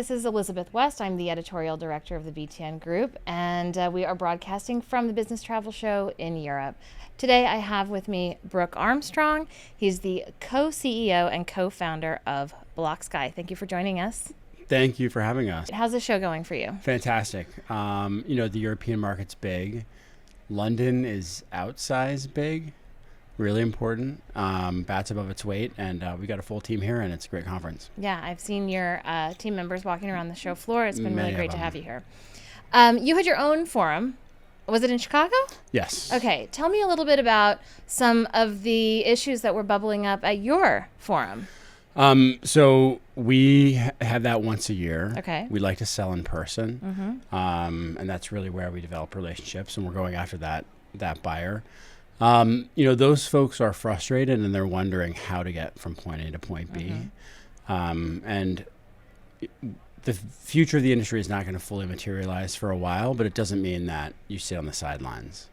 This is Elizabeth West. I'm the editorial director of the BTN Group, and we are broadcasting from the Business Travel Show in Europe. Today I have with me Brook Armstrong. He's the co-CEO and co-founder of Blockskye. Thank you for joining us. Thank you for having us. How's the show going for you? Fantastic. The European market's big. London is outsized big. Really important. Bats above its weight, and we got a full team here, and it's a great conference. Yeah, I've seen your team members walking around the show floor. It's been really great to have you here. You had your own forum. Was it in Chicago? Yes. Okay, tell me a little bit about some of the issues that were bubbling up at your forum. So we have that once a year. Okay. We like to sell in person, and that's really where we develop relationships, and we're going after that buyer. Those folks are frustrated and they're wondering how to get from point A to point B. And the future of the industry is not going to fully materialize for a while, but it doesn't mean that you sit on the sidelines.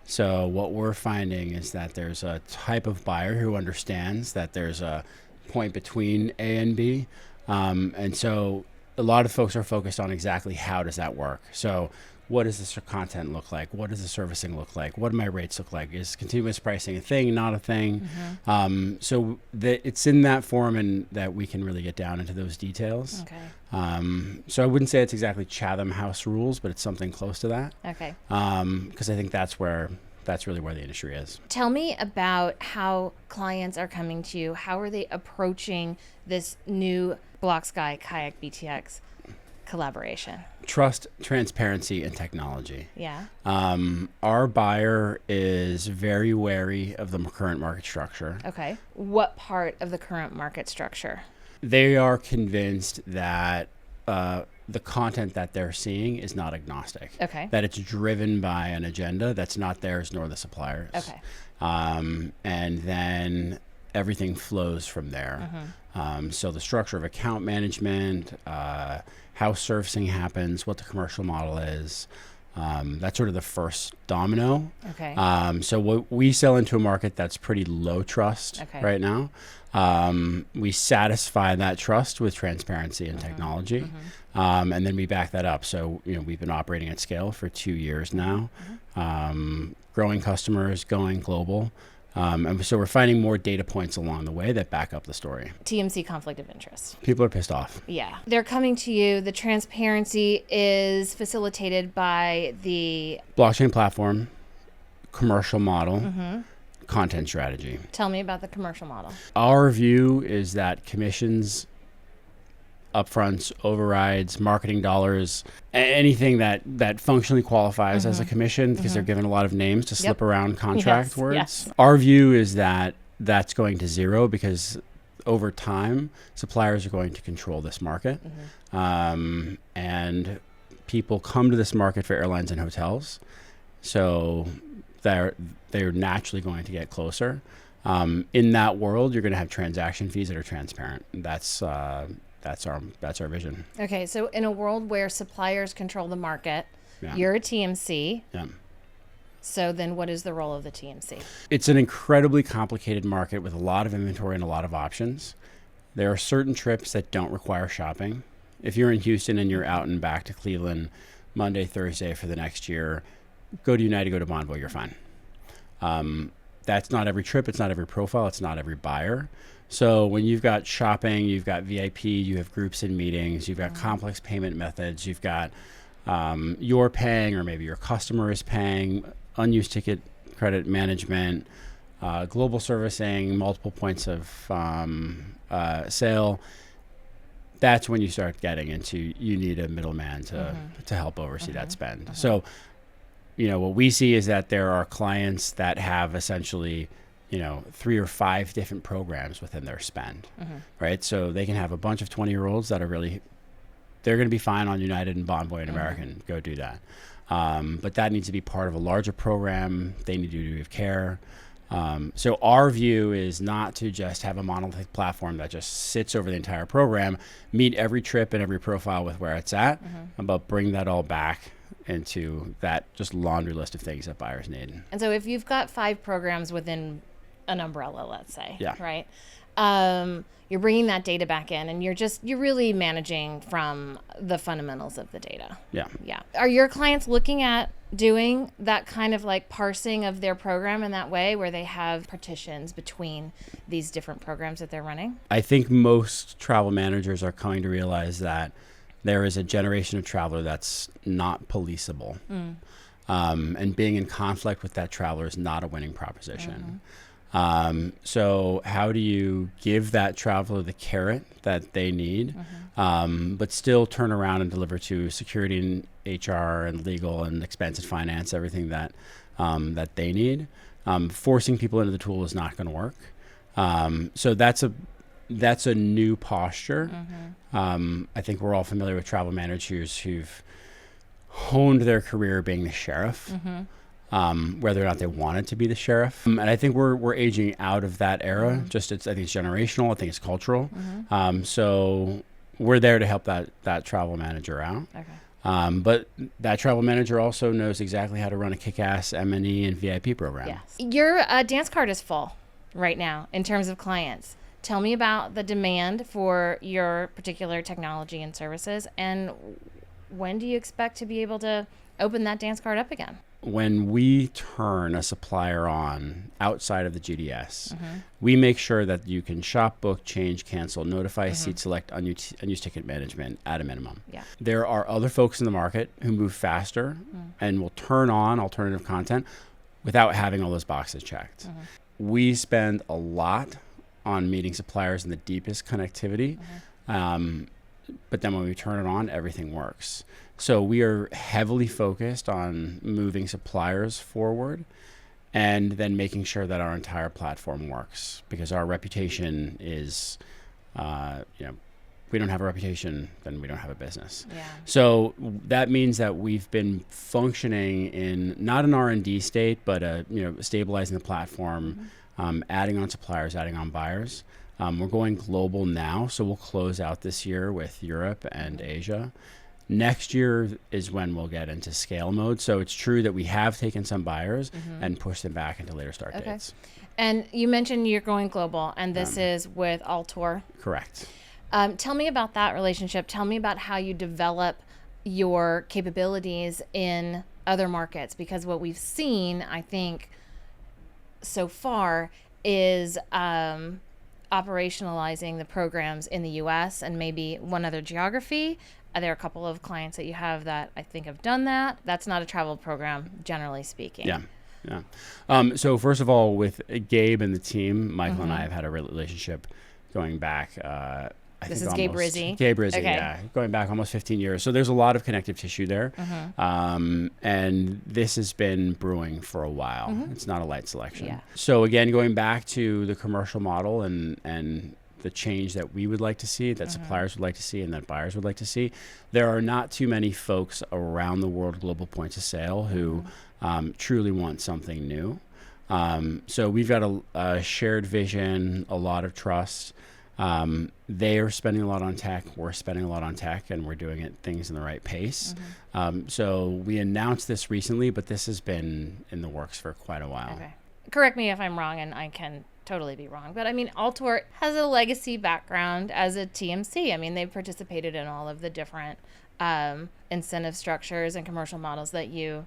So what we're finding is that there's a type of buyer who understands that there's a point between A and B. And so a lot of folks are focused on exactly how does that work. So what does this content look like? What does the servicing look like? What do my rates look like? Is continuous pricing a thing, not a thing? It's in that forum and that we can really get down into those details. Okay. So I wouldn't say it's exactly Chatham House rules, but it's something close to that. Okay. Because I think that's really where the industry is. Tell me about how clients are coming to you. How are they approaching this new Blockskye Kayak BTX collaboration? Trust, transparency, and technology. Yeah. Our buyer is very wary of the current market structure. Okay. What part of the current market structure? They are convinced that the content that they're seeing is not agnostic. Okay. That it's driven by an agenda that's not theirs nor the suppliers. Okay. And then everything flows from there. So the structure of account management, how servicing happens, what the commercial model is, that's sort of the first domino. Okay. So what we sell into a market that's pretty low trust right now. We satisfy that trust with transparency and technology. And then we back that up. So, we've been operating at scale for 2 years now, growing customers, going global. And so we're finding more data points along the way that back up the story. TMC conflict of interest. People are pissed off. Yeah. They're coming to you. The transparency is facilitated by the blockchain platform, commercial model, content strategy. Tell me about the commercial model. Our view is that commissions, upfronts, overrides, marketing dollars, anything that functionally qualifies as a commission, because they're given a lot of names to slip around contract words. Yes. Our view is that that's going to zero, because over time, suppliers are going to control this market. And people come to this market for airlines and hotels. So they're naturally going to get closer. In that world, you're going to have transaction fees that are transparent. That's our vision. Okay, so in a world where suppliers control the market, you're a TMC. Yeah. So then what is the role of the TMC? It's an incredibly complicated market with a lot of inventory and a lot of options. There are certain trips that don't require shopping. If you're in Houston and you're out and back to Cleveland Monday, Thursday for the next year, go to United, go to Bonvoy, you're fine. That's not every trip. It's not every profile. It's not every buyer. So when you've got shopping, you've got VIP, you have groups and meetings, you've got complex payment methods, you've got you're paying or maybe your customer is paying, unused ticket credit management, global servicing, multiple points of sale. That's when you start getting into, you need a middleman to help oversee that spend. So, what we see is that there are clients that have essentially 3 or 5 different programs within their spend, right? So they can have a bunch of 20-year-olds that are they're going to be fine on United and Bonvoy and American. Go do that. But that needs to be part of a larger program. They need to do duty of care. So our view is not to just have a monolithic platform that just sits over the entire program, meet every trip and every profile with where it's at, but bring that all back into that just laundry list of things that buyers need. And so if you've got 5 programs within an umbrella, let's say, right? You're bringing that data back in, and you're really managing from the fundamentals of the data. Yeah. Yeah. Are your clients looking at doing that kind of like parsing of their program in that way, where they have partitions between these different programs that they're running? I think most travel managers are coming to realize that there is a generation of traveler that's not policeable. And being in conflict with that traveler is not a winning proposition. So how do you give that traveler the carrot that they need, but still turn around and deliver to security and HR and legal and expense and finance, everything that that they need? Forcing people into the tool is not going to work. So that's a new posture. I think we're all familiar with travel managers who've honed their career being the sheriff. Whether or not they wanted to be the sheriff. And I think we're aging out of that era. I think it's generational. I think it's cultural. So we're there to help that travel manager out. Okay. But that travel manager also knows exactly how to run a kick-ass M&E and VIP program. Yes. Your dance card is full right now in terms of clients. Tell me about the demand for your particular technology and services, and when do you expect to be able to open that dance card up again? When we turn a supplier on outside of the GDS, we make sure that you can shop, book, change, cancel, notify, seat select, unused ticket management at a minimum. Yeah. There are other folks in the market who move faster and will turn on alternative content without having all those boxes checked. We spend a lot on meeting suppliers in the deepest connectivity, but then when we turn it on, everything works. So we are heavily focused on moving suppliers forward and then making sure that our entire platform works, because our reputation is, we don't have a reputation, then we don't have a business. Yeah. So that means that we've been functioning in not an R&D state, but stabilizing the platform, adding on suppliers, adding on buyers. We're going global now, so we'll close out this year with Europe and Asia. Next year is when we'll get into scale mode. So it's true that we have taken some buyers and pushed them back into later start dates. And you mentioned you're going global, and this is with Altor. Correct. Tell me about that relationship. Tell me about how you develop your capabilities in other markets, because what we've seen, I think, so far is operationalizing the programs in the U.S. and maybe one other geography. There are a couple of clients that you have that I think have done that. That's not a travel program, generally speaking. Yeah. So first of all, with Gabe and the team, Michael and I have had a relationship going back. This is Gabe Rizzi. Gabe Rizzi, Okay. yeah. Going back almost 15 years. So there's a lot of connective tissue there. And this has been brewing for a while. It's not a light selection. Yeah. So again, going back to the commercial model and the change that we would like to see, that suppliers would like to see, and that buyers would like to see, there are not too many folks around the world, global points of sale, who truly want something new. So we've got a shared vision, a lot of trust. They are spending a lot on tech, we're spending a lot on tech, and we're doing things in the right pace. So we announced this recently, but this has been in the works for quite a while. Okay. Correct me if I'm wrong, and I can totally be wrong, but I mean, Altor has a legacy background as a TMC. I mean, they've participated in all of the different incentive structures and commercial models that you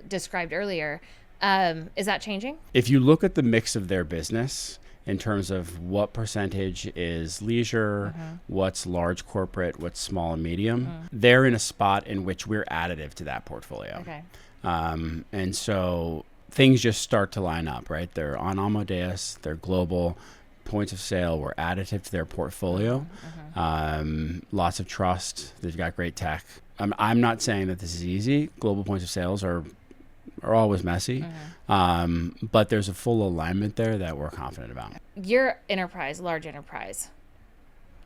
described earlier. Is that changing? If you look at the mix of their business in terms of what percentage is leisure, what's large corporate, what's small and medium, they're in a spot in which we're additive to that portfolio. Okay. And so things just start to line up, right? They're on Amadeus, they're global points of sale, we're additive to their portfolio. Lots of trust, they've got great tech. I'm not saying that this is easy. Global points of sales are always messy, but there's a full alignment there that we're confident about. You're enterprise, large enterprise.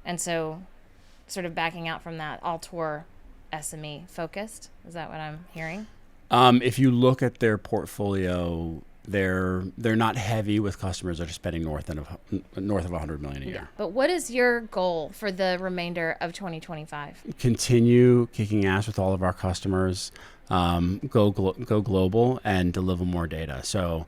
And so sort of backing out from that, Altor SME focused, is that what I'm hearing? If you look at their portfolio, they're not heavy with customers that are spending north of $100 million a year. But what is your goal for the remainder of 2025? Continue kicking ass with all of our customers, go global, and deliver more data. So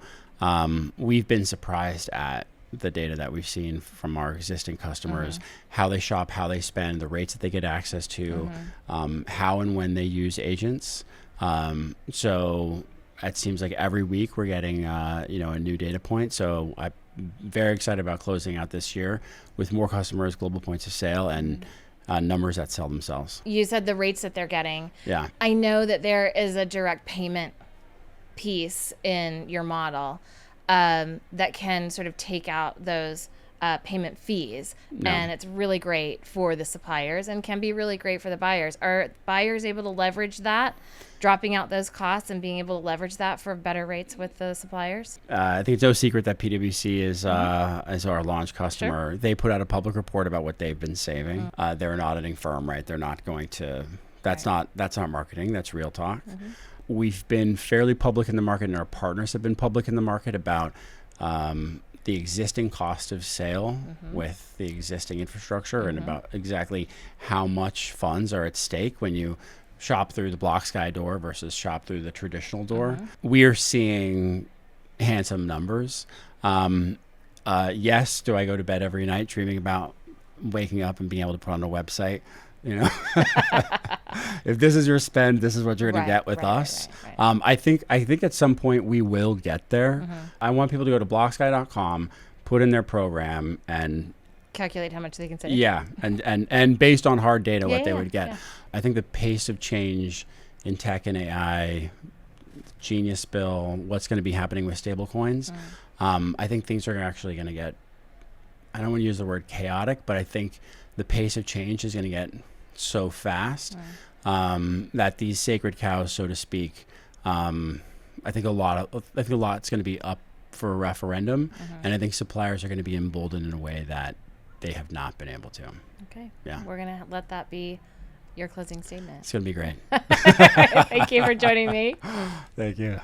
we've been surprised at the data that we've seen from our existing customers, how they shop, how they spend, the rates that they get access to, how and when they use agents. So it seems like every week we're getting, a new data point. So I'm very excited about closing out this year with more customers, global points of sale, and numbers that sell themselves. You said the rates that they're getting. Yeah. I know that there is a direct payment piece in your model that can sort of take out those payment fees. No. And it's really great for the suppliers and can be really great for the buyers. Are buyers able to leverage that, dropping out those costs and being able to leverage that for better rates with the suppliers? I think it's no secret that PwC is our launch customer. Sure. They put out a public report about what they've been saving. They're an auditing firm, right? They're not going to, that's not marketing, that's real talk. We've been fairly public in the market, and our partners have been public in the market about the existing cost of sale with the existing infrastructure and about exactly how much funds are at stake when you shop through the Blockskye door versus shop through the traditional door. We are seeing handsome numbers. Yes, do I go to bed every night dreaming about waking up and being able to put on a website? If this is your spend, this is what you're going to get with us. Right. I think at some point we will get there. I want people to go to blockskye.com, put in their program, and calculate how much they can save. Yeah, and based on hard data, what they would get. Yeah. I think the pace of change in tech and AI, Genius Bill, what's going to be happening with stablecoins, I think things are actually going to get, I don't want to use the word chaotic, but I think the pace of change is going to get so fast that these sacred cows, so to speak, I think a lot's going to be up for a referendum, and I think suppliers are going to be emboldened in a way that they have not been able to. Okay. Yeah. We're going to let that be your closing statement. It's going to be great. Thank you for joining me. Thank you.